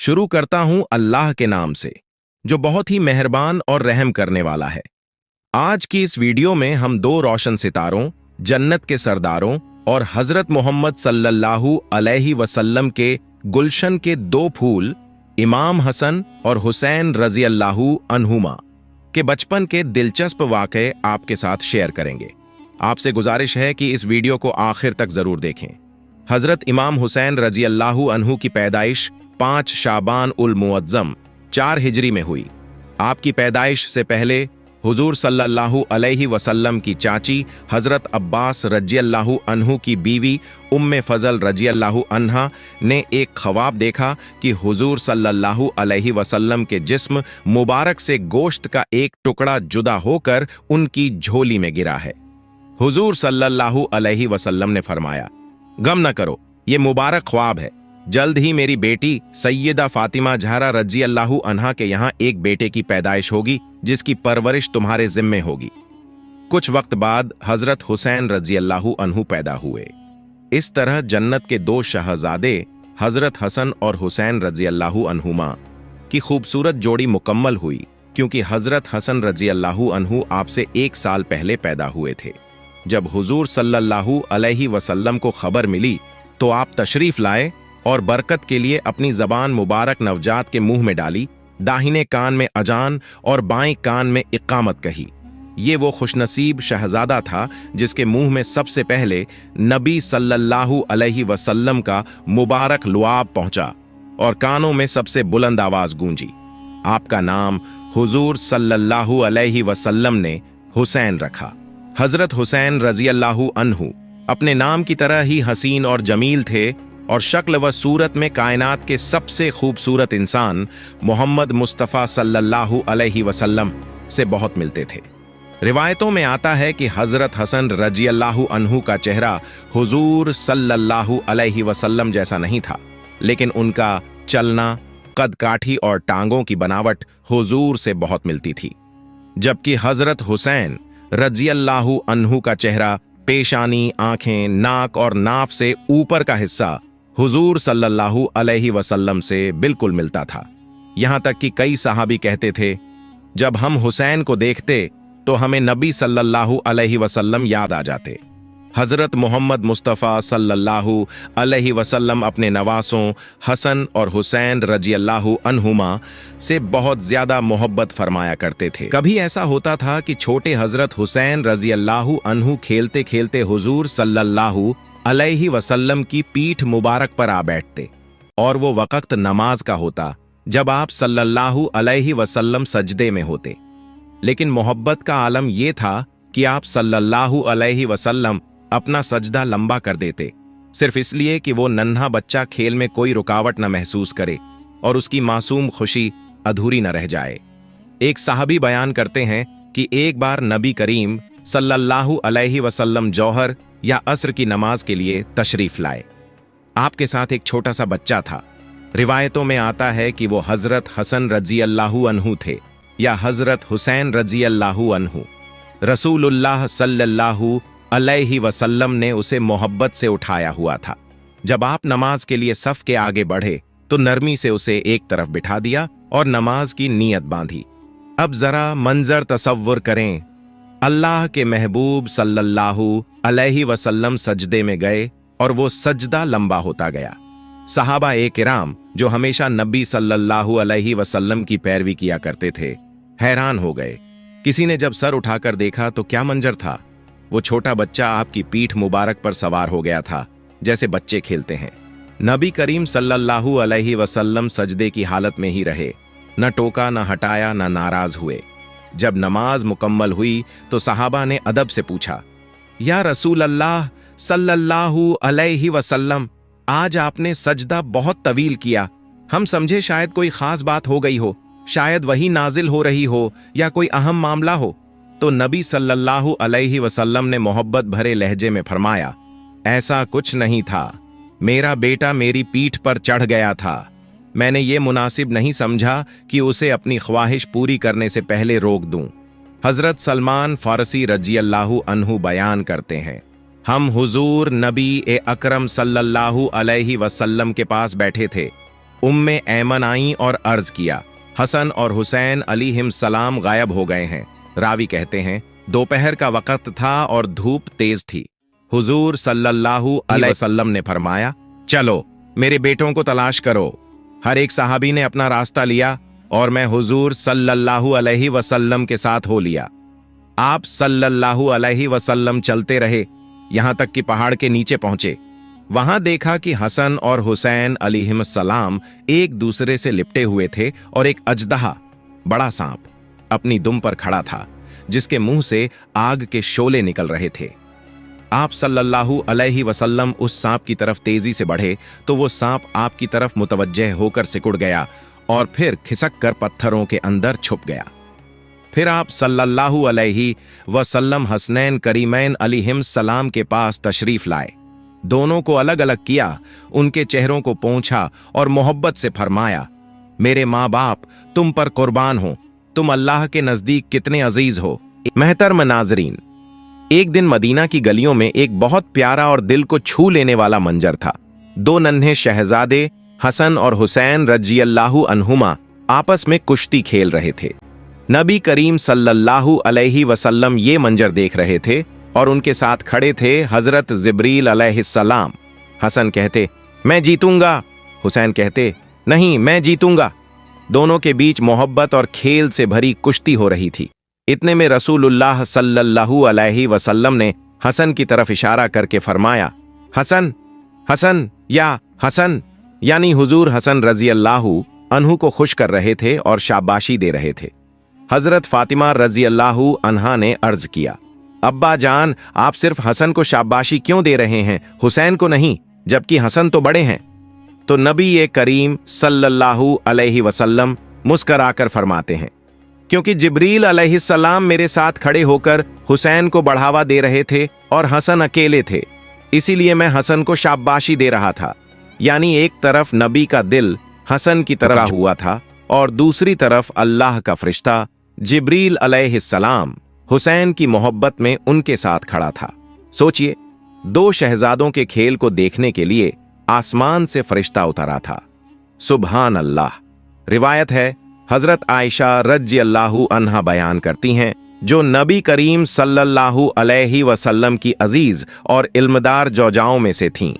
शुरू करता हूं अल्लाह के नाम से, जो बहुत ही मेहरबान और रहम करने वाला है। आज की इस वीडियो में हम दो रोशन सितारों, जन्नत के सरदारों और हजरत मोहम्मद सल्लल्लाहु अलैहि वसल्लम के गुलशन के दो फूल इमाम हसन और हुसैन रजी अल्लाहु अन्हुमा के बचपन के दिलचस्प वाक़े आपके साथ शेयर करेंगे। आपसे गुजारिश है कि इस वीडियो को आखिर तक जरूर देखें। हजरत इमाम हुसैन रजी अल्लाहु अन्हु की पैदाइश 5 शाबान उल मुअज्जम 4 हिजरी में हुई। आपकी पैदाइश से पहले हुजूर सल्लल्लाहु अलैहि वसल्लम की चाची हजरत अब्बास रजियल्लाहु अन्हु की बीवी उम्मे फजल रजियल्लाहु अन्हा ने एक ख्वाब देखा कि हुजूर सल्लल्लाहु अलैहि वसल्लम के जिस्म मुबारक से गोश्त का एक टुकड़ा जुदा होकर उनकी झोली में गिरा है। हुजूर सल्लल्लाहु अलैहि वसल्लम ने फरमाया, गम न करो, ये मुबारक ख्वाब है। जल्द ही मेरी बेटी सैयदा फातिमा ज़हरा रजी अल्लाहु अन्हा के यहाँ एक बेटे की पैदाइश होगी, जिसकी परवरिश तुम्हारे जिम्मे होगी। कुछ वक्त बाद हजरत हुसैन रजी अल्लाहु अन्हु पैदा हुए। इस तरह जन्नत के दो शहजादे हजरत हसन और हुसैन रजी अल्लाहु अन्हुमा की खूबसूरत जोड़ी मुकम्मल हुई, क्योंकि हजरत हसन रजी अल्लाहु अन्हु आपसे 1 साल पहले पैदा हुए थे। जब हुजूर सल्लल्लाहु अलैहि वसल्लम को खबर मिली तो आप तशरीफ लाए और बरकत के लिए अपनी जबान मुबारक नवजात के मुंह में डाली, दाहिने कान में अजान और बाएं कान में इकामत कही। ये वो खुशनसीब शहजादा था जिसके मुंह में सबसे पहले नबी सल्लल्लाहु अलैहि वसल्लम का मुबारक लुआब पहुंचा और कानों में सबसे बुलंद आवाज गूंजी। आपका नाम हुजूर सल्लल्लाहु अलैहि वसल्लम ने हुसैन रखा। हजरत हुसैन रजी अल्लाहु अन्हु अपने नाम की तरह ही हसीन और जमील थे और शक्ल व सूरत में कायनात के सबसे खूबसूरत इंसान मोहम्मद मुस्तफ़ा सल्लल्लाहु अलैहि वसल्लम से बहुत मिलते थे। रिवायतों में आता है कि हजरत हसन रजी अल्लाहु अन्हु का चेहरा हुजूर सल्लल्लाहु अलैहि वसल्लम जैसा नहीं था, लेकिन उनका चलना, कद काठी और टांगों की बनावट हुजूर से बहुत मिलती थी। जबकि हजरत हुसैन रजी अल्लाहु अन्हु का चेहरा, पेशानी, आंखें, नाक और नाफ से ऊपर का हिस्सा हुजूर सल्लल्लाहु अलैहि वसल्लम से बिल्कुल मिलता था। यहां तक कि कई सहाबी कहते थे, जब हम हुसैन को देखते तो हमें नबी सल्लल्लाहु अलैहि वसल्लम याद आ जाते। हजरत मोहम्मद मुस्तफ़ा सल्लल्लाहु अलैहि वसल्लम अपने नवासों हसन और हुसैन रजी अल्लाहु अन्हुमा से बहुत ज्यादा मोहब्बत फरमाया करते थे। कभी ऐसा होता था कि छोटे हजरत हुसैन रजी अल्लाहु अन्हु खेलते खेलते हुजूर सल्लल्लाहु अलैहि वसल्लम की पीठ मुबारक पर आ बैठते और वो वक्त नमाज का होता जब आप सल्लल्लाहु अलैहि वसल्लम सजदे में होते। लेकिन मोहब्बत का आलम यह था कि आप सल्लल्लाहु अलैहि वसल्लम अपना सजदा लंबा कर देते, सिर्फ इसलिए कि वो नन्हा बच्चा खेल में कोई रुकावट न महसूस करे और उसकी मासूम खुशी अधूरी न रह जाए। एक साहबी बयान करते हैं कि एक बार नबी करीम सल्लल्लाहु अलैहि वसल्लम जौहर या असर की नमाज के लिए तशरीफ लाए। आपके साथ एक छोटा सा बच्चा था। रिवायतों में आता है कि वो हजरत हसन रजी अल्लाहु अन्हु थे या हजरत हुसैन रजी अल्लाहु अन्हु। रसूलुल्लाह सल्लल्लाहु अलैहि वसल्लम ने उसे मोहब्बत से उठाया हुआ था। जब आप नमाज के लिए सफ के आगे बढ़े तो नरमी से उसे एक तरफ बिठा दिया और नमाज की नीयत बांधी। अब जरा मंजर तसव्वुर करें, अल्लाह के महबूब सल्लल्लाहु अलैहि वसल्लम सजदे में गए और वो सजदा लंबा होता गया। सहाबा ए किराम जो हमेशा नबी सल्लल्लाहु अलैहि वसल्लम की पैरवी किया करते थे, हैरान हो गए। किसी ने जब सर उठाकर देखा तो क्या मंजर था। वो छोटा बच्चा आपकी पीठ मुबारक पर सवार हो गया था, जैसे बच्चे खेलते हैं। नबी करीम सल्लल्लाहु अलैहि वसल्लम सजदे की हालत में ही रहे, न टोका, न हटाया, न नाराज हुए। जब नमाज मुकम्मल हुई तो सहाबा ने अदब से पूछा, या रसूल अल्लाह सल्लल्लाहु अलैहि वसल्लम, आज आपने सजदा बहुत तवील किया। हम समझे शायद कोई खास बात हो गई हो, शायद वही नाजिल हो रही हो या कोई अहम मामला हो। तो नबी सल्लल्लाहु अलैहि वसल्लम ने मोहब्बत भरे लहजे में फरमाया, ऐसा कुछ नहीं था, मेरा बेटा मेरी पीठ पर चढ़ गया था। मैंने ये मुनासिब नहीं समझा कि उसे अपनी ख्वाहिश पूरी करने से पहले रोक दूं। हजरत सलमान फारसी रजी अल्लाहु अन्हु बयान करते हैं, हम हुजूर नबी ए अकरम सल्लल्लाहु अलैहि वसल्लम के पास बैठे थे उम्मे ऐमन आई और अर्ज किया, हसन और हुसैन अलैहिस्सलाम गायब हो गए हैं। रावी कहते हैं दोपहर का वक्त था और धूप तेज थी। हुजूर सल्लल्लाहु अलैहि वसल्लम ने फरमाया, चलो मेरे बेटों को तलाश करो। हर एक सहाबी ने अपना रास्ता लिया और मैं हुजूर सल्लल्लाहु अलैहि वसल्लम के साथ हो लिया। आप सल्लल्लाहु अलैहि वसल्लम चलते रहे, यहां तक कि पहाड़ के नीचे पहुंचे। वहां देखा कि हसन और हुसैन अलैहिस्सलाम एक दूसरे से लिपटे हुए थे और एक अजदहा, बड़ा सांप, अपनी दुम पर खड़ा था, जिसके मुंह से आग के शोले निकल रहे थे। आप सल्लल्लाहु अलैहि वसल्लम उस सांप की तरफ तेजी से बढ़े तो वो सांप आपकी तरफ मुतवज्जह होकर सिकुड़ गया और फिर खिसक कर पत्थरों के अंदर छुप गया। फिर आप सल्लल्लाहु अलैहि वसल्लम हसनैन करीमैन अलैहिस्सलाम के पास तशरीफ लाए। दोनों को अलग अलग किया, उनके चेहरों को पोंछा और मोहब्बत से फरमाया, मेरे माँ बाप तुम पर कुर्बान हो, तुम अल्लाह के नजदीक कितने अजीज हो। महतरम नाजरीन, एक दिन मदीना की गलियों में एक बहुत प्यारा और दिल को छू लेने वाला मंजर था। दो नन्हे शहजादे हसन और हुसैन रज़ियल्लाहु अन्हुमा आपस में कुश्ती खेल रहे थे। नबी करीम सल्लल्लाहु अलैहि वसल्लम ये मंजर देख रहे थे और उनके साथ खड़े थे हजरत जिब्रील अलैहिस्सलाम। हसन कहते, मैं जीतूंगा। हुसैन कहते, नहीं, मैं जीतूंगा। दोनों के बीच मोहब्बत और खेल से भरी कुश्ती हो रही थी। इतने में रसूलुल्लाह सल्लल्लाहु अलैहि वसल्लम ने हसन की तरफ इशारा करके फरमाया, हसन, हसन या हसन, यानी हुजूर हसन रज़ियल्लाहु अन्हु को खुश कर रहे थे और शाबाशी दे रहे थे। हजरत फातिमा रज़ियल्लाहु अन्हा ने अर्ज किया, अब्बा जान, आप सिर्फ हसन को शाबाशी क्यों दे रहे हैं, हुसैन को नहीं, जबकि हसन तो बड़े हैं। तो नबी करीम सल्लल्लाहु अलैहि वसल्लम मुस्कराकर फरमाते हैं, क्योंकि जिब्रील अलैहिस्सलाम मेरे साथ खड़े होकर हुसैन को बढ़ावा दे रहे थे और हसन अकेले थे, इसीलिए मैं हसन को शाबाशी दे रहा था। यानी एक तरफ नबी का दिल हसन की तरफ हुआ था और दूसरी तरफ अल्लाह का फरिश्ता जिब्रील अलैहिस्सलाम हुसैन की मोहब्बत में उनके साथ खड़ा था। सोचिए, दो शहजादों के खेल को देखने के लिए आसमान से फरिश्ता उतरा था। सुभान अल्लाह। रिवायत है, हजरत आयशा रज़ियल्लाहु अन्हा बयान करती हैं, जो नबी करीम सल्लल्लाहु अलैहि वसल्लम की अजीज और इल्मदार जौजाओं में से थीं।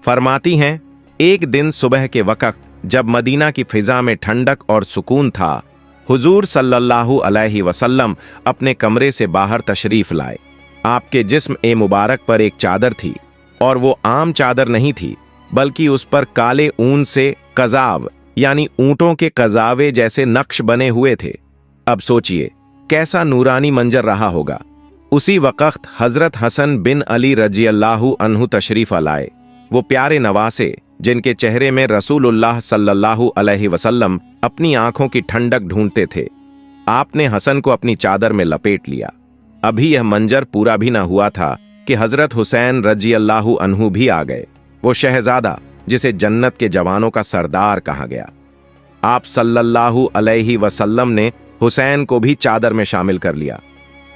फरमाती हैं, एक दिन सुबह के वक्त जब मदीना की फिजा में ठंडक और सुकून था, हुजूर सल्लल्लाहु अलैहि वसल्लम अपने कमरे से बाहर तशरीफ लाए। आपके जिस्म ए मुबारक पर एक चादर थी और वो आम चादर नहीं थी, बल्कि उस पर काले ऊन से कजाव यानी ऊंटों के कजावे जैसे नक्श बने हुए थे। अब सोचिए कैसा नूरानी मंजर रहा होगा। उसी वक्त हजरत हसन बिन अली रज़ियल्लाहु अन्हु तशरीफ लाए, वो प्यारे नवासे जिनके चेहरे में रसूलुल्लाह सल्लल्लाहु अलैहि वसल्लम अपनी आंखों की ठंडक ढूंढते थे। आपने हसन को अपनी चादर में लपेट लिया। अभी यह मंजर पूरा भी न हुआ था कि हजरत हुसैन रज़ियल्लाहु अन्हु भी आ गए, वो शहजादा जिसे जन्नत के जवानों का सरदार कहा गया। आप सल्लल्लाहु अलैहि वसल्लम ने हुसैन को भी चादर में शामिल कर लिया।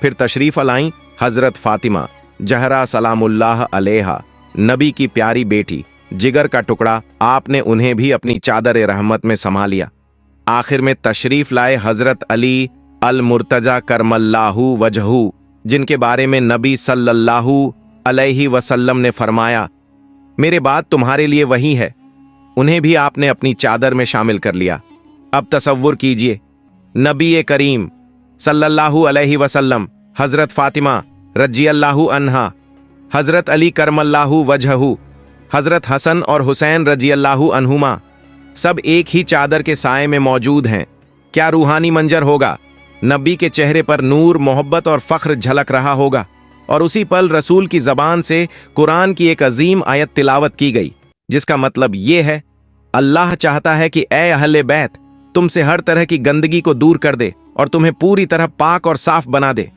फिर तशरीफ लाई हजरत फातिमा जहरा सलामुल्लाह अलैहा, नबी की प्यारी बेटी, जिगर का टुकड़ा। आपने उन्हें भी अपनी चादर रहमत में समा लिया। आखिर में तशरीफ लाए हजरत अली अल मुर्तजा करमल्लाहु वजहू, जिनके बारे में नबी सल्लल्लाहु अलैहि वसल्लम ने फरमाया, मेरे बाद तुम्हारे लिए वही है। उन्हें भी आपने अपनी चादर में शामिल कर लिया। अब तसव्वुर कीजिए, नबी करीम सल्लल्लाहु अलैहि वसल्लम, हजरत फातिमा रज़ियल्लाहु अन्हा, हजरत अली करमल्लाहु वजहू, हजरत हसन और हुसैन रज़ियल्लाहु अन्हुमा सब एक ही चादर के साए में मौजूद हैं। क्या रूहानी मंजर होगा। नबी के चेहरे पर नूर, मोहब्बत और फख्र झलक रहा होगा। और उसी पल रसूल की जबान से कुरान की एक अजीम आयत तिलावत की गई, जिसका मतलब ये है, अल्लाह चाहता है कि ए अहले बैत, तुमसे हर तरह की गंदगी को दूर कर दे और तुम्हें पूरी तरह पाक और साफ बना दे।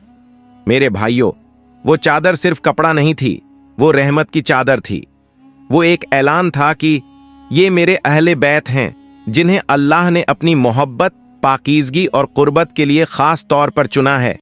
मेरे भाइयों, वो चादर सिर्फ कपड़ा नहीं थी, वो रहमत की चादर थी। वो एक ऐलान था कि ये मेरे अहले बैत हैं, जिन्हें अल्लाह ने अपनी मोहब्बत, पाकीज़गी और कुर्बत के लिए खास तौर पर चुना है।